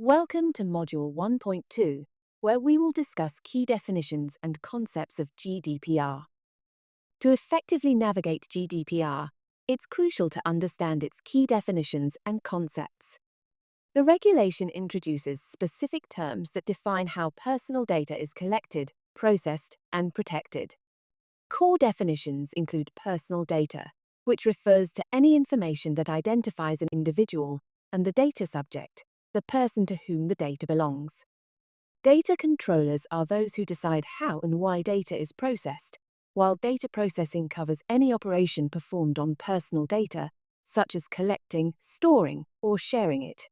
Welcome to Module 1.2, where we will discuss key definitions and concepts of GDPR. To effectively navigate GDPR, it's crucial to understand its key definitions and concepts. The regulation introduces specific terms that define how personal data is collected, processed, and protected. Core definitions include personal data, which refers to any information that identifies an individual, and the data subject, the person to whom the data belongs. Data controllers are those who decide how and why data is processed, while data processing covers any operation performed on personal data, such as collecting, storing, or sharing it.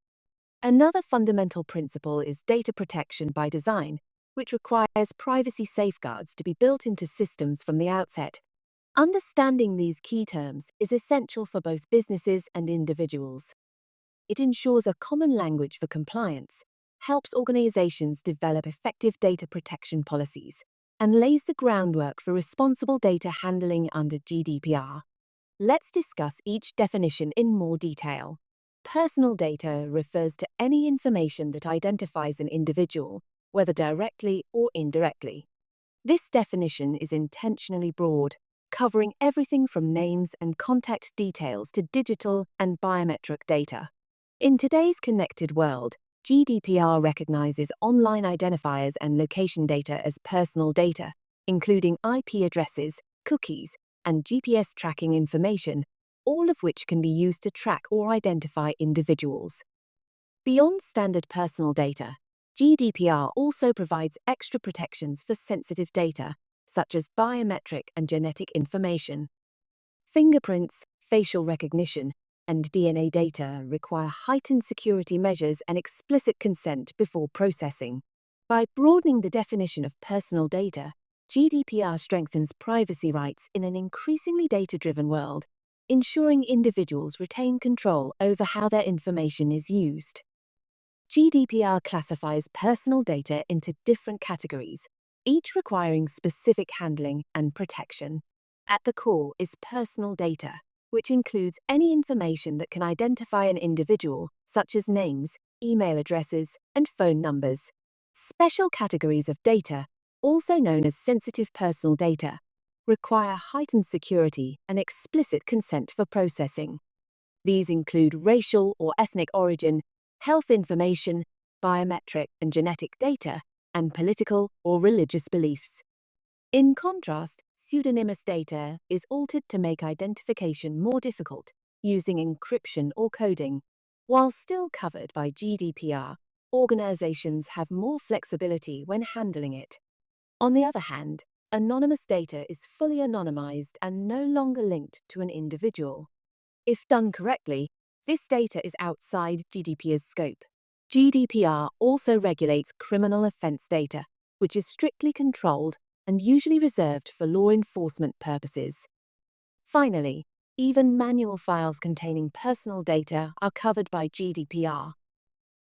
Another fundamental principle is data protection by design, which requires privacy safeguards to be built into systems from the outset. Understanding these key terms is essential for both businesses and individuals. It ensures a common language for compliance, helps organizations develop effective data protection policies, and lays the groundwork for responsible data handling under GDPR. Let's discuss each definition in more detail. Personal data refers to any information that identifies an individual, whether directly or indirectly. This definition is intentionally broad, covering everything from names and contact details to digital and biometric data. In today's connected world, GDPR recognizes online identifiers and location data as personal data, including IP addresses, cookies, and GPS tracking information, all of which can be used to track or identify individuals. Beyond standard personal data, GDPR also provides extra protections for sensitive data, such as biometric and genetic information. Fingerprints, facial recognition, and DNA data require heightened security measures and explicit consent before processing. By broadening the definition of personal data, GDPR strengthens privacy rights in an increasingly data-driven world, ensuring individuals retain control over how their information is used. GDPR classifies personal data into different categories, each requiring specific handling and protection. At the core is personal data, which includes any information that can identify an individual, such as names, email addresses, and phone numbers. Special categories of data, also known as sensitive personal data, require heightened security and explicit consent for processing. These include racial or ethnic origin, health information, biometric and genetic data, and political or religious beliefs. In contrast, pseudonymous data is altered to make identification more difficult, using encryption or coding. While still covered by GDPR, organizations have more flexibility when handling it. On the other hand, anonymous data is fully anonymized and no longer linked to an individual. If done correctly, this data is outside GDPR's scope. GDPR also regulates criminal offence data, which is strictly controlled and usually reserved for law enforcement purposes. Finally, even manual files containing personal data are covered by GDPR.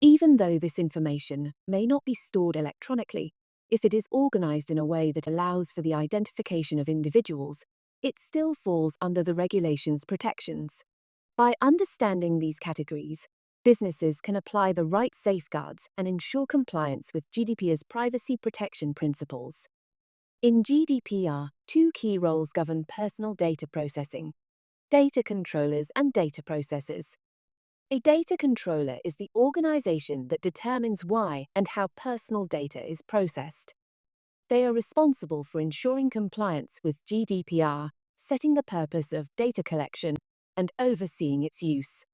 Even though this information may not be stored electronically, if it is organized in a way that allows for the identification of individuals, it still falls under the regulation's protections. By understanding these categories, businesses can apply the right safeguards and ensure compliance with GDPR's privacy protection principles. In GDPR, two key roles govern personal data processing: data controllers and data processors. A data controller is the organization that determines why and how personal data is processed. They are responsible for ensuring compliance with GDPR, setting the purpose of data collection, and overseeing its use.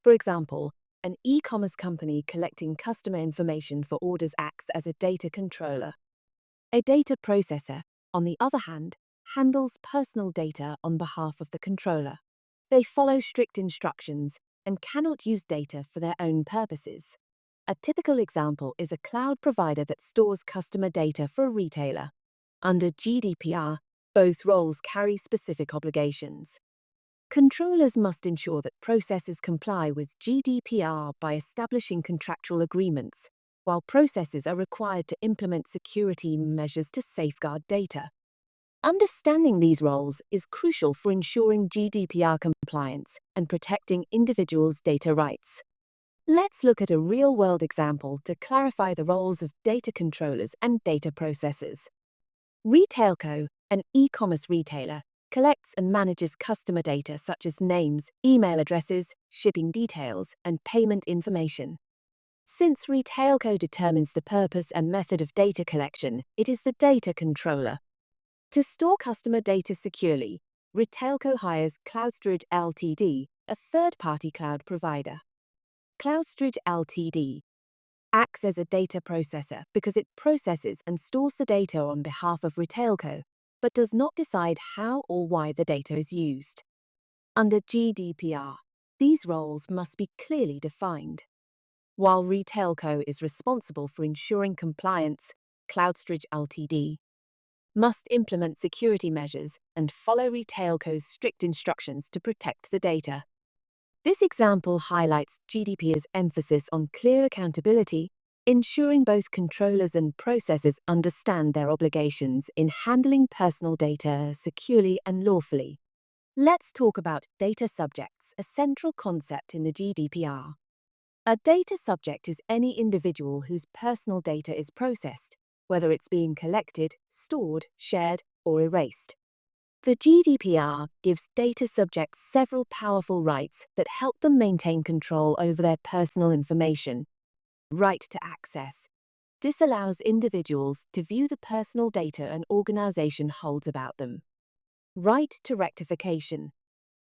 For example, an e-commerce company collecting customer information for orders acts as a data controller. A data processor, on the other hand, handles personal data on behalf of the controller. They follow strict instructions and cannot use data for their own purposes. A typical example is a cloud provider that stores customer data for a retailer. Under GDPR, both roles carry specific obligations. Controllers must ensure that processors comply with GDPR by establishing contractual agreements, while processors are required to implement security measures to safeguard data. Understanding these roles is crucial for ensuring GDPR compliance and protecting individuals' data rights. Let's look at a real-world example to clarify the roles of data controllers and data processors. Retailco, an e-commerce retailer, collects and manages customer data such as names, email addresses, shipping details, and payment information. Since Retailco determines the purpose and method of data collection, it is the data controller. To store customer data securely, Retailco hires CloudStorage Ltd., a third-party cloud provider. CloudStorage Ltd. acts as a data processor because it processes and stores the data on behalf of Retailco, but does not decide how or why the data is used. Under GDPR, these roles must be clearly defined. While Retailco is responsible for ensuring compliance, CloudStorage Ltd. must implement security measures and follow Retailco's strict instructions to protect the data. This example highlights GDPR's emphasis on clear accountability, ensuring both controllers and processors understand their obligations in handling personal data securely and lawfully. Let's talk about data subjects, a central concept in the GDPR. A data subject is any individual whose personal data is processed, whether it's being collected, stored, shared, or erased. The GDPR gives data subjects several powerful rights that help them maintain control over their personal information. Right to access. This allows individuals to view the personal data an organization holds about them. Right to rectification.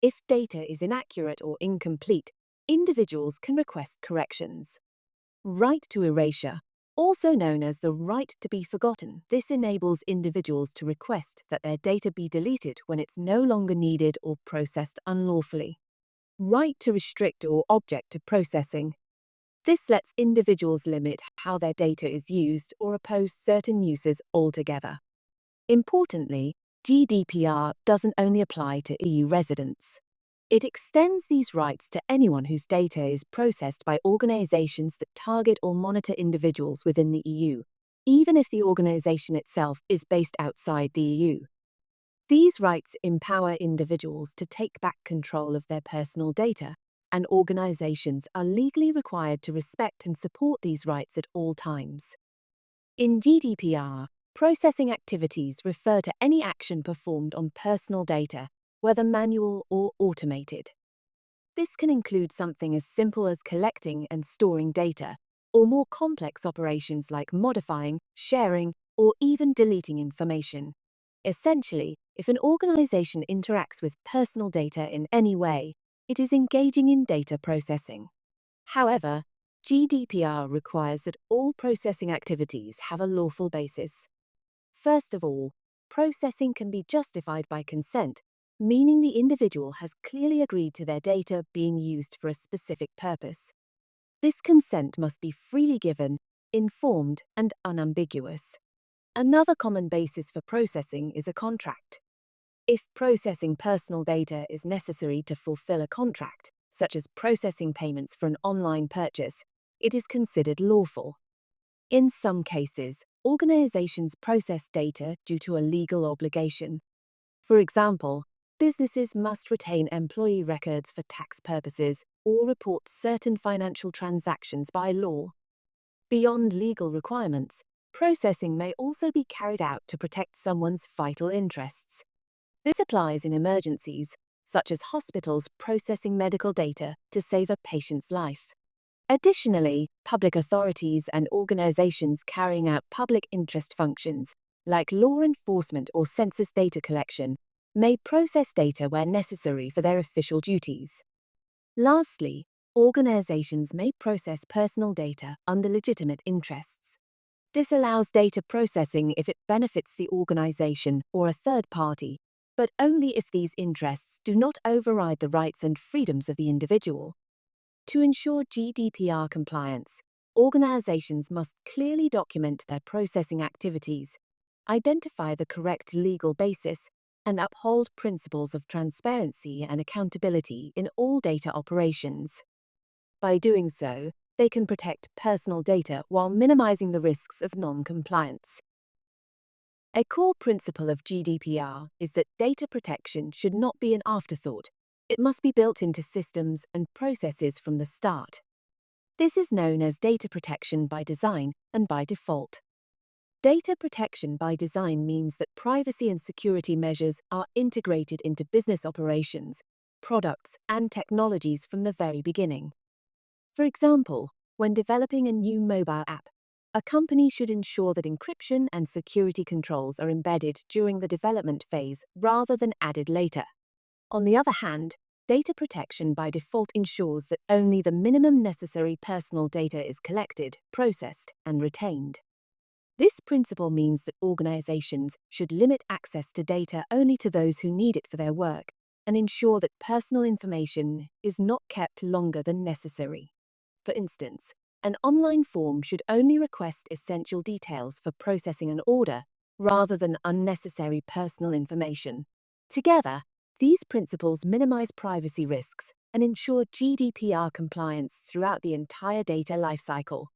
If data is inaccurate or incomplete, individuals can request corrections. Right to erasure. Also known as the right to be forgotten, this enables individuals to request that their data be deleted when it's no longer needed or processed unlawfully. Right to restrict or object to processing. This lets individuals limit how their data is used or oppose certain uses altogether. Importantly, GDPR doesn't only apply to EU residents. It extends these rights to anyone whose data is processed by organizations that target or monitor individuals within the EU, even if the organization itself is based outside the EU. These rights empower individuals to take back control of their personal data, and organizations are legally required to respect and support these rights at all times. In GDPR, processing activities refer to any action performed on personal data, whether manual or automated. This can include something as simple as collecting and storing data, or more complex operations like modifying, sharing, or even deleting information. Essentially, if an organization interacts with personal data in any way, it is engaging in data processing. However, GDPR requires that all processing activities have a lawful basis. First of all, processing can be justified by consent, meaning the individual has clearly agreed to their data being used for a specific purpose. This consent must be freely given, informed, and unambiguous. Another common basis for processing is a contract. If processing personal data is necessary to fulfill a contract, such as processing payments for an online purchase, it is considered lawful. In some cases, organizations process data due to a legal obligation. For example, businesses must retain employee records for tax purposes or report certain financial transactions by law. Beyond legal requirements, processing may also be carried out to protect someone's vital interests. This applies in emergencies, such as hospitals processing medical data to save a patient's life. Additionally, public authorities and organizations carrying out public interest functions, like law enforcement or census data collection, may process data where necessary for their official duties. Lastly, organizations may process personal data under legitimate interests. This allows data processing if it benefits the organization or a third party, but only if these interests do not override the rights and freedoms of the individual. To ensure GDPR compliance, organizations must clearly document their processing activities, identify the correct legal basis, and uphold principles of transparency and accountability in all data operations. By doing so, they can protect personal data while minimizing the risks of non-compliance. A core principle of GDPR is that data protection should not be an afterthought. It must be built into systems and processes from the start. This is known as data protection by design and by default. Data protection by design means that privacy and security measures are integrated into business operations, products, and technologies from the very beginning. For example, when developing a new mobile app, a company should ensure that encryption and security controls are embedded during the development phase rather than added later. On the other hand, data protection by default ensures that only the minimum necessary personal data is collected, processed, and retained. This principle means that organizations should limit access to data only to those who need it for their work and ensure that personal information is not kept longer than necessary. For instance, an online form should only request essential details for processing an order rather than unnecessary personal information. Together, these principles minimize privacy risks and ensure GDPR compliance throughout the entire data lifecycle.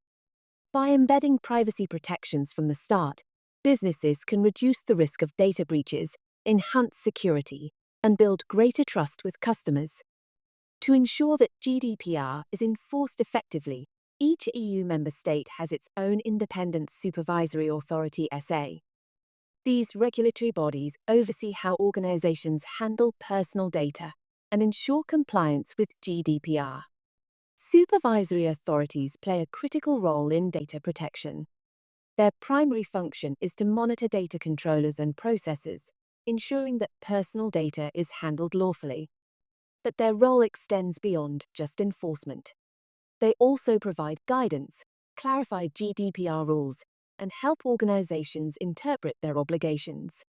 By embedding privacy protections from the start, businesses can reduce the risk of data breaches, enhance security, and build greater trust with customers. To ensure that GDPR is enforced effectively, each EU member state has its own independent supervisory authority (SA). These regulatory bodies oversee how organizations handle personal data and ensure compliance with GDPR. Supervisory authorities play a critical role in data protection. Their primary function is to monitor data controllers and processors, ensuring that personal data is handled lawfully. But their role extends beyond just enforcement. They also provide guidance, clarify GDPR rules, and help organizations interpret their obligations.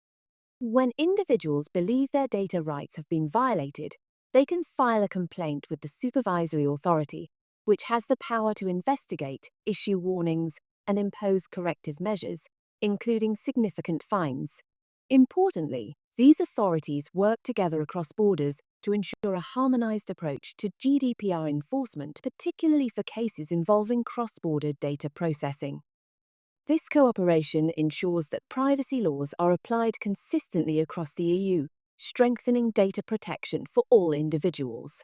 When individuals believe their data rights have been violated, they can file a complaint with the supervisory authority, which has the power to investigate, issue warnings, and impose corrective measures, including significant fines. Importantly, these authorities work together across borders to ensure a harmonized approach to GDPR enforcement, particularly for cases involving cross-border data processing. This cooperation ensures that privacy laws are applied consistently across the EU, strengthening data protection for all individuals.